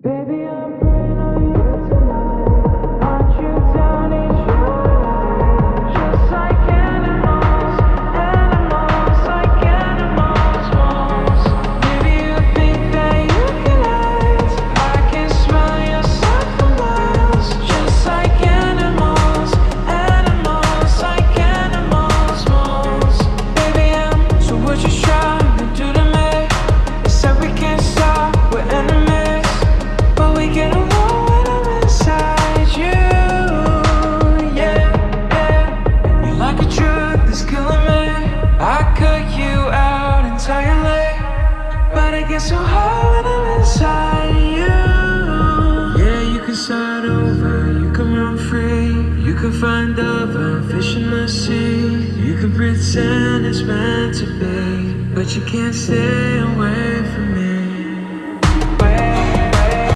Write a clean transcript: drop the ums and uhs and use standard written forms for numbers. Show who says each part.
Speaker 1: Baby, I'm praying on you tonight. Hunt you down, eat you alive. Just like animals, animals, like animals won't. Maybe you think that you can hide. I can smell yourself for miles. Just like animals, animals, like animals won't. Baby, so what you trying to do to me? You said we can't stop, we're enemies. But we get along when I'm inside you, yeah, yeah. You're like a drug that's killing me. I cut you out entirely, but I get so high when I'm inside you. Yeah, you can start over, you can run free. You can find other fish in the sea. You can pretend it's meant to be, but you can't stay away.